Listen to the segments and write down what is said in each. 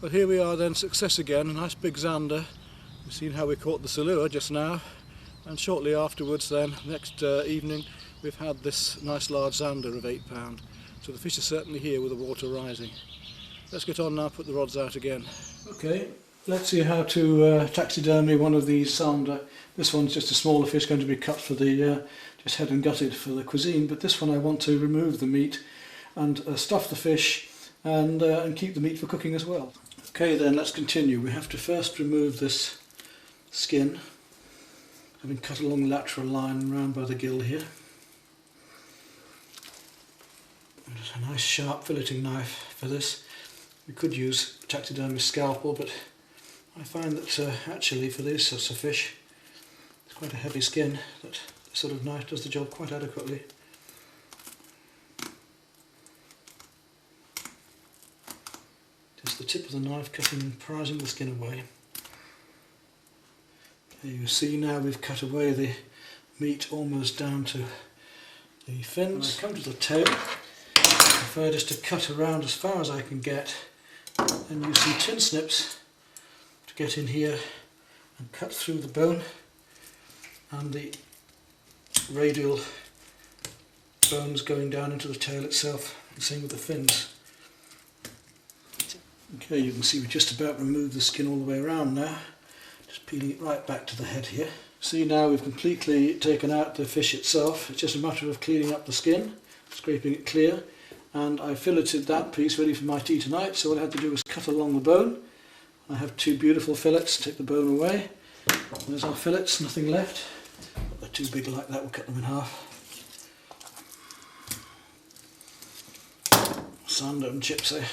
But here we are then, success again, a nice big zander. You've seen how we caught the silure just now, and shortly afterwards then, next evening, we've had this nice large zander of 8 pound. So the fish is certainly here with the water rising. Let's get on now, put the rods out again. Okay, let's see how to taxidermy one of these zander. This one's just a smaller fish, going to be cut for the, just head and gutted for the cuisine, but this one I want to remove the meat and stuff the fish and keep the meat for cooking as well. Okay then, let's continue. We have to first remove this skin, having cut along the lateral line round by the gill here. And just a nice sharp filleting knife for this. We could use a taxidermy scalpel, but I find that actually for these sorts of fish, it's quite a heavy skin, that this sort of knife does the job quite adequately. Just the tip of the knife cutting and prizing the skin away. There you see now we've cut away the meat almost down to the fins. When I come to the tail, I prefer just to cut around as far as I can get, and use some tin snips to get in here and cut through the bone and the radial bones going down into the tail itself, and same with the fins. Okay, you can see we just about removed the skin all the way around now, just peeling it right back to the head here. See, now we've completely taken out the fish itself. It's just a matter of cleaning up the skin, scraping it clear, and I filleted that piece ready for my tea tonight. So all I had to do was cut along the bone. I have 2 beautiful fillets. Take the bone away. There's our fillets, nothing left. But they're too big like that, we'll cut them in half. Zander and chips, eh?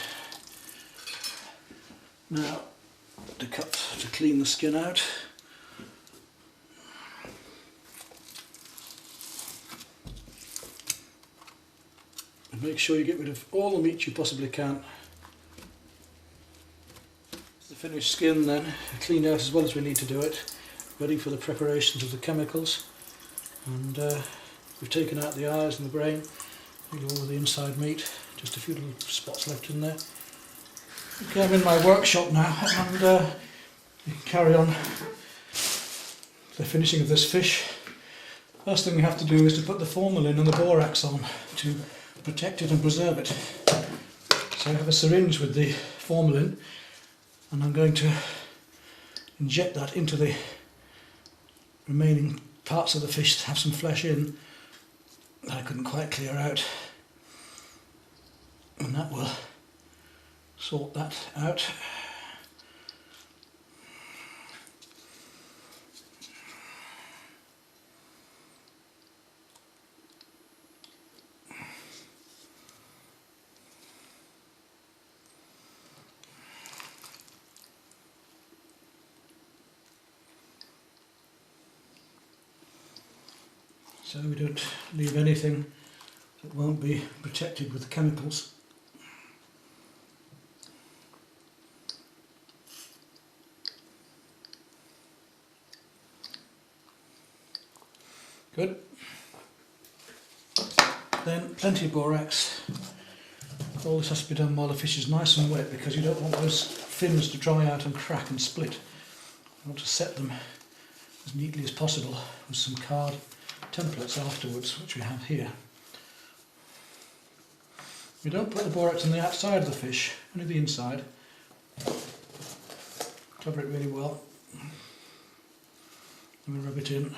Now, to clean the skin out. And make sure you get rid of all the meat you possibly can. The finished skin then, cleaned out as well as we need to do it, ready for the preparations of the chemicals. And we've taken out the eyes and the brain, all of the inside meat, just a few little spots left in there. Okay, I'm in my workshop now, and you can carry on the finishing of this fish. First thing we have to do is to put the formalin and the borax on to protect it and preserve it. So I have a syringe with the formalin, and I'm going to inject that into the remaining parts of the fish that have some flesh in that I couldn't quite clear out, and that will sort that out. So we don't leave anything that won't be protected with the chemicals. Good. Then plenty of borax. All this has to be done while the fish is nice and wet, because you don't want those fins to dry out and crack and split. You want to set them as neatly as possible with some card templates afterwards, which we have here. We don't put the borax on the outside of the fish, only the inside. Cover it really well. And we rub it in.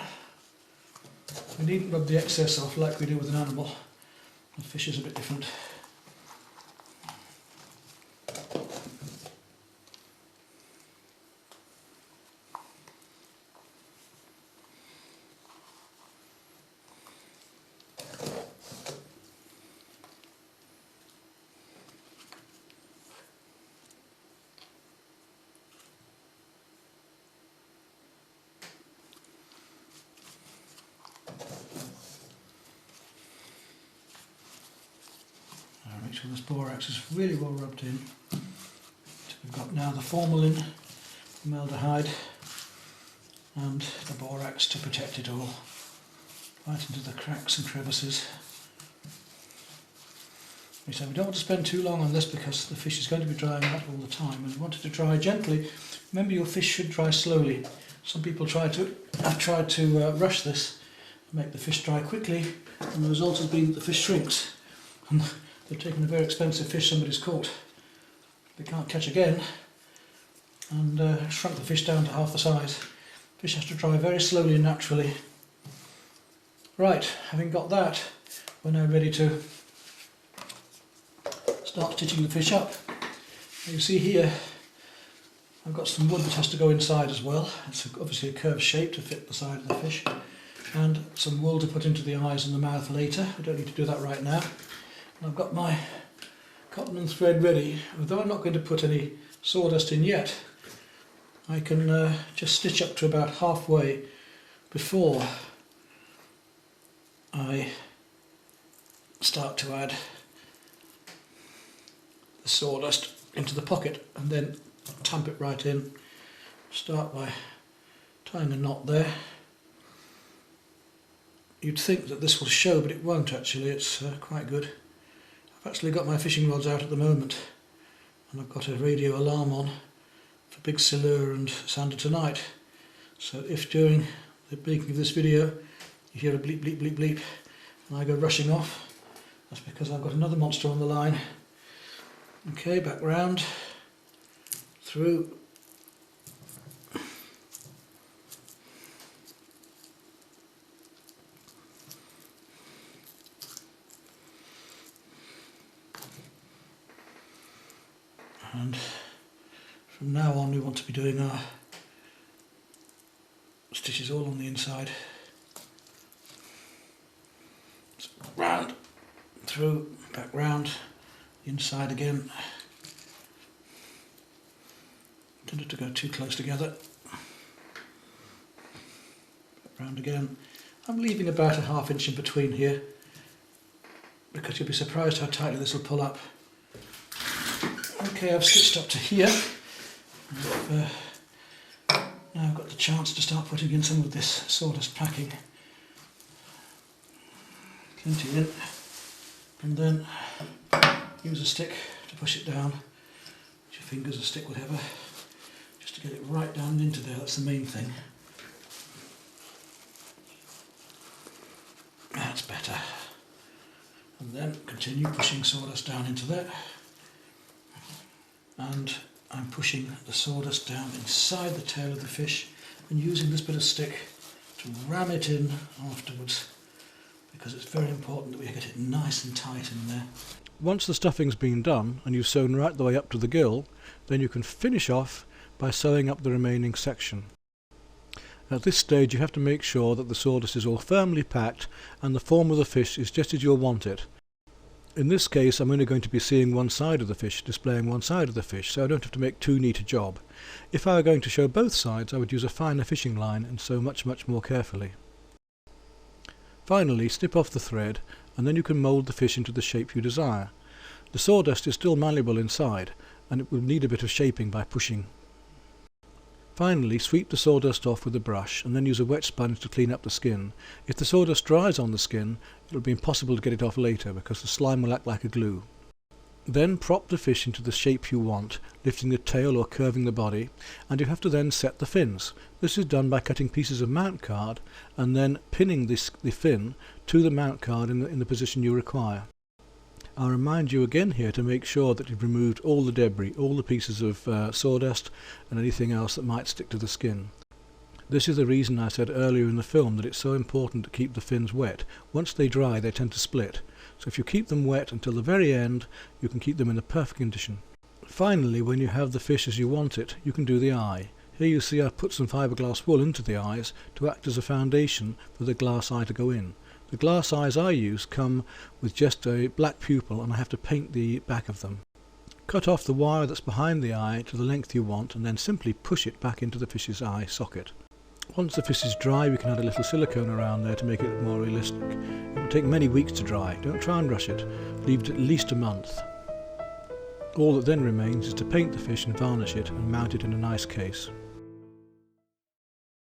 We needn't rub the excess off like we do with an animal. The fish is a bit different. Make sure this borax is really well rubbed in. So we've got now the formalin, formaldehyde, and the borax to protect it all, right into the cracks and crevices. So we don't want to spend too long on this because the fish is going to be drying out all the time, and we want it to dry gently. Remember, your fish should dry slowly. Some people have tried to rush this and make the fish dry quickly, and the result has been that the fish shrinks. And they've taken a very expensive fish somebody's caught, they can't catch again, and shrunk the fish down to half the size. Fish has to dry very slowly and naturally. Right, having got that, we're now ready to start stitching the fish up. Now you see here, I've got some wood that has to go inside as well. It's obviously a curved shape to fit the side of the fish, and some wool to put into the eyes and the mouth later. I don't need to do that right now. And I've got my cotton and thread ready. Although I'm not going to put any sawdust in yet, I can just stitch up to about halfway before I start to add the sawdust into the pocket, and then tamp it right in. Start by tying a knot there. You'd think that this will show, but it won't actually. It's quite good. I've actually got my fishing rods out at the moment, and I've got a radio alarm on for big silure and Zander tonight. So if during the making of this video you hear a bleep bleep bleep bleep and I go rushing off, that's because I've got another monster on the line. Okay, back round, through, and from now on we want to be doing our stitches all on the inside. So round, through, back round, inside again. Don't have to go too close together. Back round again. I'm leaving about a ½ inch in between here because you'll be surprised how tightly this will pull up. Okay, I've stitched up to here. Now I've got the chance to start putting in some of this sawdust packing. Plenty in, and then use a stick to push it down. Use your fingers, a stick, whatever, just to get it right down into there. That's the main thing. That's better. And then continue pushing sawdust down into there. And I'm pushing the sawdust down inside the tail of the fish and using this bit of stick to ram it in afterwards, because it's very important that we get it nice and tight in there. Once the stuffing's been done and you've sewn right the way up to the gill, then you can finish off by sewing up the remaining section. At this stage you have to make sure that the sawdust is all firmly packed and the form of the fish is just as you'll want it. In this case I'm only going to be seeing one side of the fish, displaying one side of the fish, so I don't have to make too neat a job. If I were going to show both sides I would use a finer fishing line and sew much more carefully. Finally, snip off the thread and then you can mould the fish into the shape you desire. The sawdust is still malleable inside and it will need a bit of shaping by pushing. Finally, sweep the sawdust off with a brush and then use a wet sponge to clean up the skin. If the sawdust dries on the skin, it will be impossible to get it off later because the slime will act like a glue. Then prop the fish into the shape you want, lifting the tail or curving the body, and you have to then set the fins. This is done by cutting pieces of mount card and then pinning the fin to the mount card in the position you require. I'll remind you again here to make sure that you've removed all the debris, all the pieces of sawdust and anything else that might stick to the skin. This is the reason I said earlier in the film that it's so important to keep the fins wet. Once they dry they tend to split. So if you keep them wet until the very end, you can keep them in a perfect condition. Finally, when you have the fish as you want it, you can do the eye. Here you see I've put some fiberglass wool into the eyes to act as a foundation for the glass eye to go in. The glass eyes I use come with just a black pupil and I have to paint the back of them. Cut off the wire that's behind the eye to the length you want and then simply push it back into the fish's eye socket. Once the fish is dry we can add a little silicone around there to make it more realistic. It will take many weeks to dry. Don't try and rush it. Leave it at least a month. All that then remains is to paint the fish and varnish it and mount it in a nice case.